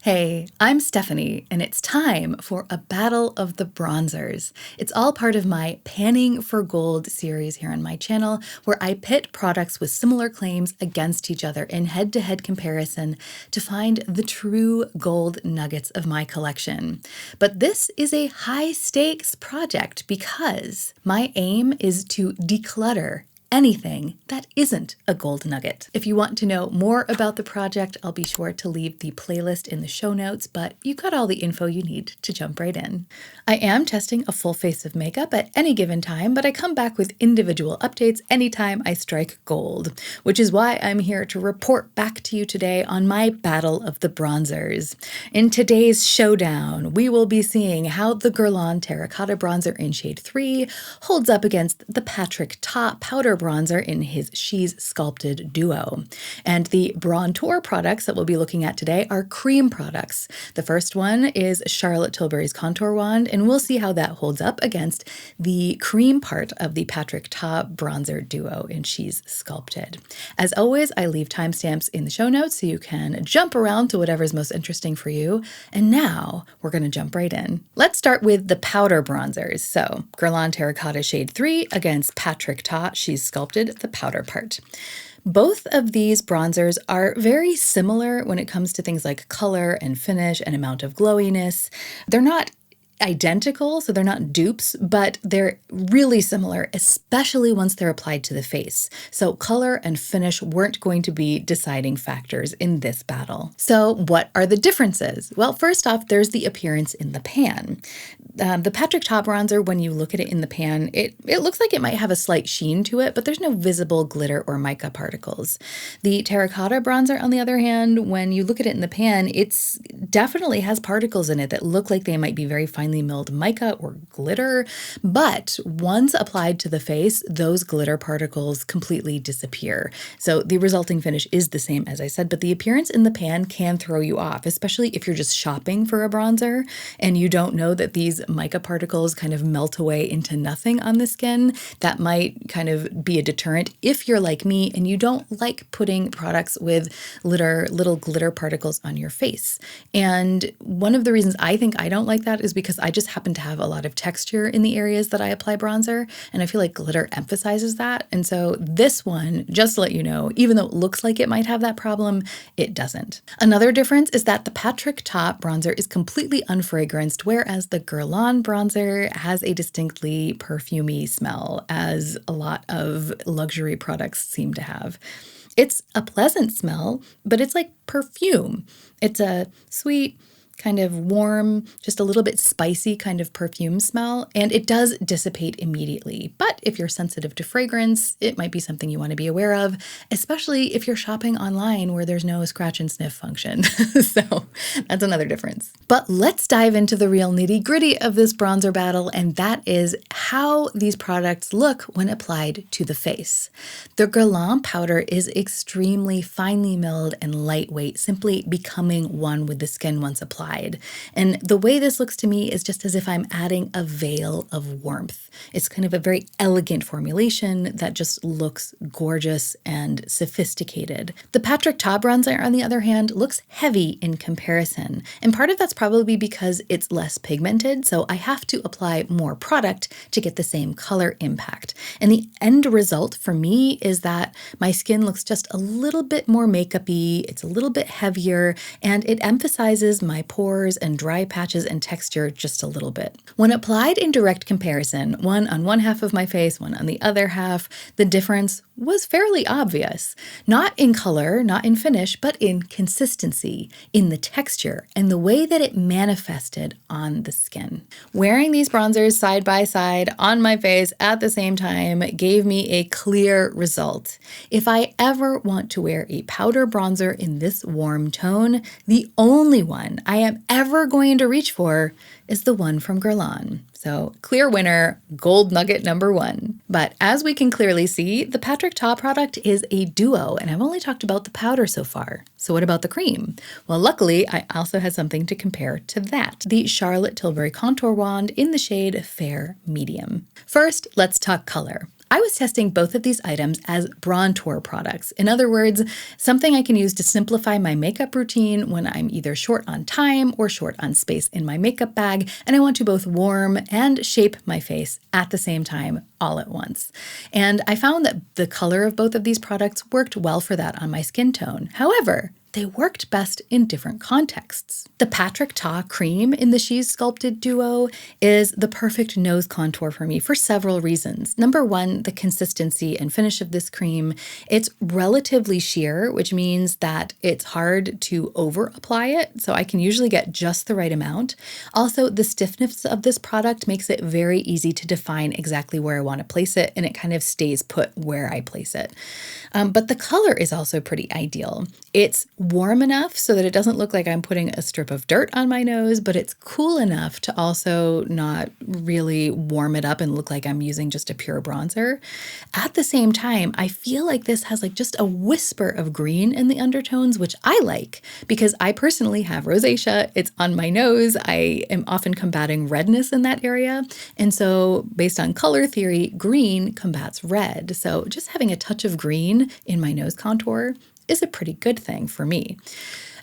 Hey, I'm Stephanie, and it's time for a battle of the bronzers. It's all part of my Panning for Gold series here on my channel, where I pit products with similar claims against each other in head-to-head comparison to find the true gold nuggets of my collection. But this is a high-stakes project because my aim is to declutter anything that isn't a gold nugget. If you want to know more about the project, I'll be sure to leave the playlist in the show notes, but you got all the info you need to jump right in. I am testing a full face of makeup at any given time, but I come back with individual updates anytime I strike gold, which is why I'm here to report back to you today on my battle of the bronzers. In today's showdown, we will be seeing how the Guerlain Terracotta bronzer in shade 3 holds up against the Patrick Ta powder bronzer in his She's Sculpted duo. And the Brontour products that we'll be looking at today are Creme products. The first one is Charlotte Tilbury's Contour Wand, and we'll see how that holds up against the Creme part of the Patrick Ta bronzer duo in She's Sculpted. As always, I leave timestamps in the show notes so you can jump around to whatever's most interesting for you. And now we're going to jump right in. Let's start with the powder bronzers. So Guerlain Terracotta shade 3 against Patrick Ta She's Sculpted, the powder part. Both of these bronzers are very similar when it comes to things like color and finish and amount of glowiness. They're not identical, so they're not dupes, but they're really similar, especially once they're applied to the face. So color and finish weren't going to be deciding factors in this battle. So what are the differences? Well, first off, there's the appearance in the pan. The Patrick Ta bronzer, when you look at it in the pan, it looks like it might have a slight sheen to it, but there's no visible glitter or mica particles. The terracotta bronzer, on the other hand, when you look at it in the pan, it's definitely has particles in it that look like they might be very finely milled mica or glitter, but once applied to the face, those glitter particles completely disappear. So the resulting finish is the same, as I said, but the appearance in the pan can throw you off, especially if you're just shopping for a bronzer and you don't know that these mica particles kind of melt away into nothing on the skin. That might kind of be a deterrent if you're like me and you don't like putting products with little glitter particles on your face. And one of the reasons I think I don't like that is because I just happen to have a lot of texture in the areas that I apply bronzer, and I feel like glitter emphasizes that. And so this one, just to let you know, even though it looks like it might have that problem, it doesn't. Another difference is that the Patrick Ta bronzer is completely unfragranced, whereas the Guerlain bronzer has a distinctly perfumey smell, as a lot of luxury products seem to have. It's a pleasant smell, but it's like perfume. It's a sweet, kind of warm, just a little bit spicy kind of perfume smell, and it does dissipate immediately. But if you're sensitive to fragrance, it might be something you want to be aware of, especially if you're shopping online where there's no scratch and sniff function. So that's another difference. But let's dive into the real nitty-gritty of this bronzer battle, and that is how these products look when applied to the face. The Guerlain powder is extremely finely milled and lightweight, simply becoming one with the skin once applied. And the way this looks to me is just as if I'm adding a veil of warmth. It's kind of a very elegant formulation that just looks gorgeous and sophisticated. The Patrick Ta bronzer, on the other hand, looks heavy in comparison. And part of that's probably because it's less pigmented, so I have to apply more product to get the same color impact. And the end result for me is that my skin looks just a little bit more makeup-y, it's a little bit heavier, and it emphasizes my pores and dry patches and texture just a little bit. When applied in direct comparison, one on one half of my face, one on the other half, the difference was fairly obvious. Not in color, not in finish, but in consistency, in the texture, and the way that it manifested on the skin. Wearing these bronzers side by side on my face at the same time gave me a clear result. If I ever want to wear a powder bronzer in this warm tone, the only one I am ever going to reach for is the one from Guerlain. So clear winner, gold nugget number 1. But as we can clearly see, the Patrick Ta product is a duo, and I've only talked about the powder so far. So what about the cream? Well, luckily, I also had something to compare to that. The Charlotte Tilbury Contour Wand in the shade Fair Medium. First, let's talk color. I was testing both of these items as bronzer products. In other words, something I can use to simplify my makeup routine when I'm either short on time or short on space in my makeup bag, and I want to both warm and shape my face at the same time all at once. And I found that the color of both of these products worked well for that on my skin tone. However, they worked best in different contexts. The Patrick Ta Creme in the She's Sculpted duo is the perfect nose contour for me for several reasons. Number one, the consistency and finish of this cream. It's relatively sheer, which means that it's hard to over apply it, so I can usually get just the right amount. Also, the stiffness of this product makes it very easy to define exactly where I want to place it, and it kind of stays put where I place it. But the color is also pretty ideal. It's warm enough so that it doesn't look like I'm putting a strip of dirt on my nose, but it's cool enough to also not really warm it up and look like I'm using just a pure bronzer. At the same time, I feel like this has like just a whisper of green in the undertones, which I like because I personally have rosacea. It's on my nose. I am often combating redness in that area. And so based on color theory, green combats red. So just having a touch of green in my nose contour is a pretty good thing for me.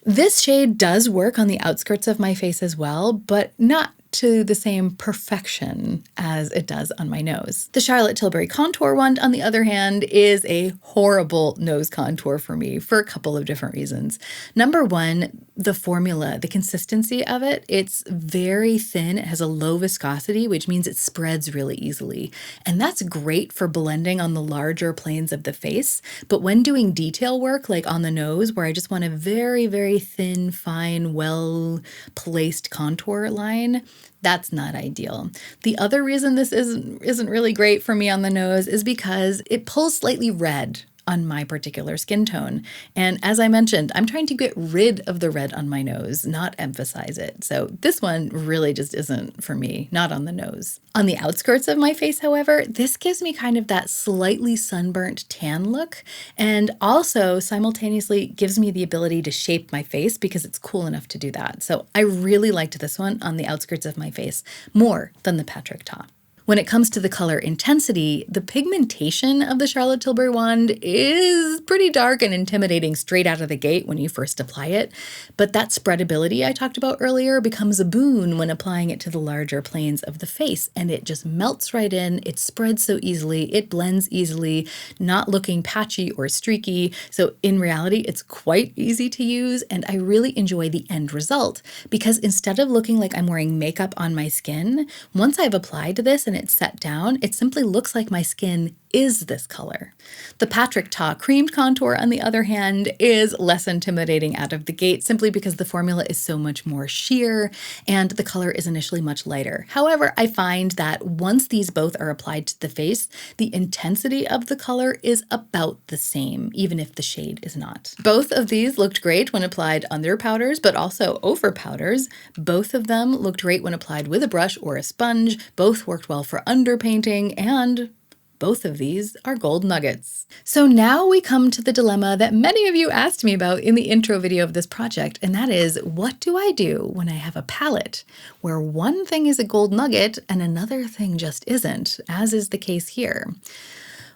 This shade does work on the outskirts of my face as well, but not to the same perfection as it does on my nose. The Charlotte Tilbury Contour Wand, on the other hand, is a horrible nose contour for me for a couple of different reasons. Number one, the formula, the consistency of it, it's very thin. It has a low viscosity, which means it spreads really easily. And that's great for blending on the larger planes of the face. But when doing detail work, like on the nose, where I just want a very, very thin, fine, well-placed contour line, that's not ideal. The other reason this isn't really great for me on the nose is because it pulls slightly red on my particular skin tone. And as I mentioned, I'm trying to get rid of the red on my nose, not emphasize it. So this one really just isn't for me, not on the nose. On the outskirts of my face, however, this gives me kind of that slightly sunburnt tan look, and also simultaneously gives me the ability to shape my face because it's cool enough to do that. So I really liked this one on the outskirts of my face more than the Patrick Ta. When it comes to the color intensity, the pigmentation of the Charlotte Tilbury wand is pretty dark and intimidating straight out of the gate when you first apply it, but that spreadability I talked about earlier becomes a boon when applying it to the larger planes of the face, and it just melts right in, it spreads so easily, it blends easily, not looking patchy or streaky, so in reality it's quite easy to use, and I really enjoy the end result because instead of looking like I'm wearing makeup on my skin, once I've applied this and it's set down, it simply looks like my skin is this color. The Patrick Ta Creamed Contour, on the other hand, is less intimidating out of the gate simply because the formula is so much more sheer and the color is initially much lighter. However, I find that once these both are applied to the face, the intensity of the color is about the same, even if the shade is not. Both of these looked great when applied under powders, but also over powders. Both of them looked great when applied with a brush or a sponge. Both worked well for underpainting, and both of these are gold nuggets. So now we come to the dilemma that many of you asked me about in the intro video of this project, and that is, what do I do when I have a palette where one thing is a gold nugget and another thing just isn't, as is the case here?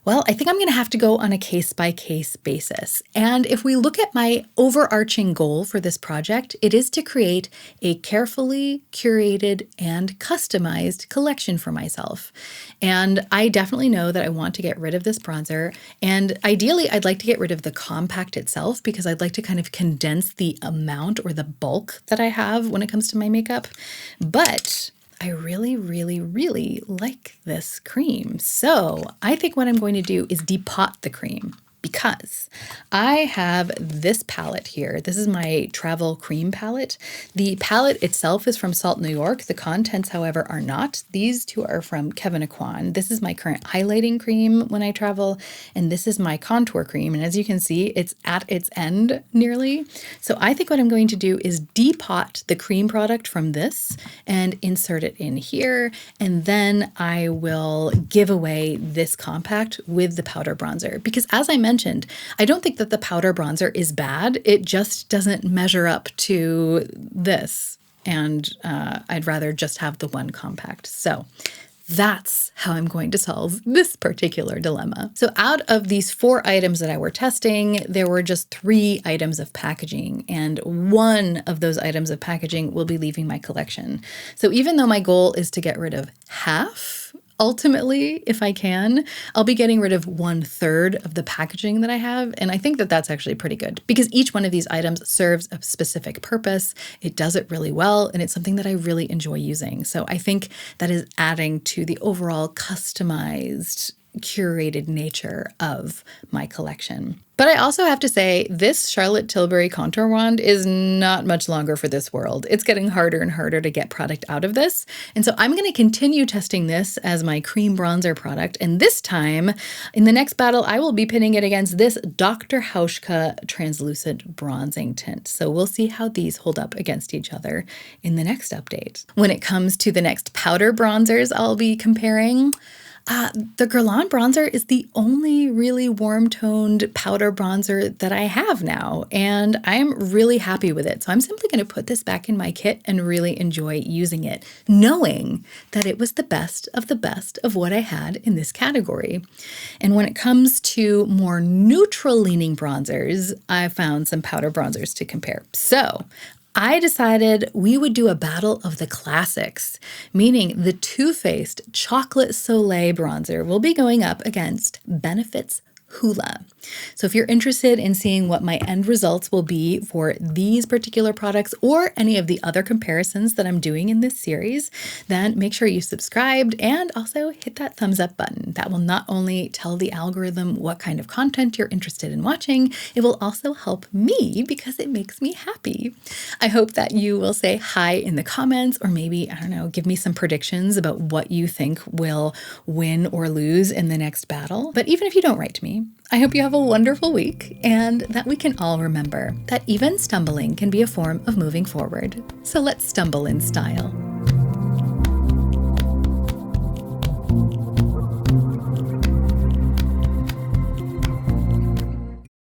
Well, I think I'm going to have to go on a case-by-case basis. And if we look at my overarching goal for this project, it is to create a carefully curated and customized collection for myself. And I definitely know that I want to get rid of this bronzer. And ideally, I'd like to get rid of the compact itself because I'd like to kind of condense the amount or the bulk that I have when it comes to my makeup. But I really, really, really like this cream. So I think what I'm going to do is depot the cream because I have this palette here. This is my travel cream palette. The palette itself is from Salt, New York. The contents, however, are not. These two are from Kevin Aquan. This is my current highlighting cream when I travel, and this is my contour cream. And as you can see, it's at its end nearly. So I think what I'm going to do is depot the cream product from this and insert it in here. And then I will give away this compact with the powder bronzer. Because as I mentioned, I don't think that the powder bronzer is bad. It just doesn't measure up to this. And I'd rather just have the one compact. So That's how I'm going to solve this particular dilemma. So out of these 4 items that I were testing, there were just 3 items of packaging, and 1 of those items of packaging will be leaving my collection. So even though my goal is to get rid of half, ultimately, if I can, I'll be getting rid of 1/3 of the packaging that I have. And I think that that's actually pretty good because each one of these items serves a specific purpose. It does it really well, and it's something that I really enjoy using. So I think that is adding to the overall customized, curated nature of my collection. But I also have to say, this Charlotte Tilbury Contour Wand is not much longer for this world. It's getting harder and harder to get product out of this. And so I'm going to continue testing this as my cream bronzer product. And this time, in the next battle, I will be pitting it against this Dr. Hauschka translucent bronzing tint. So we'll see how these hold up against each other in the next update. When it comes to the next powder bronzers I'll be comparing, the Guerlain bronzer is the only really warm-toned powder bronzer that I have now, and I'm really happy with it. So I'm simply going to put this back in my kit and really enjoy using it, knowing that it was the best of what I had in this category. And when it comes to more neutral-leaning bronzers, I found some powder bronzers to compare. So I decided we would do a battle of the classics, meaning the Too Faced Chocolate Soleil bronzer will be going up against Benefit's Hoola. So if you're interested in seeing what my end results will be for these particular products or any of the other comparisons that I'm doing in this series, then make sure you subscribed and also hit that thumbs up button. That will not only tell the algorithm what kind of content you're interested in watching, it will also help me because it makes me happy. I hope that you will say hi in the comments, or maybe, I don't know, give me some predictions about what you think will win or lose in the next battle. But even if you don't write to me, I hope you have a wonderful week and that we can all remember that even stumbling can be a form of moving forward. So let's stumble in style.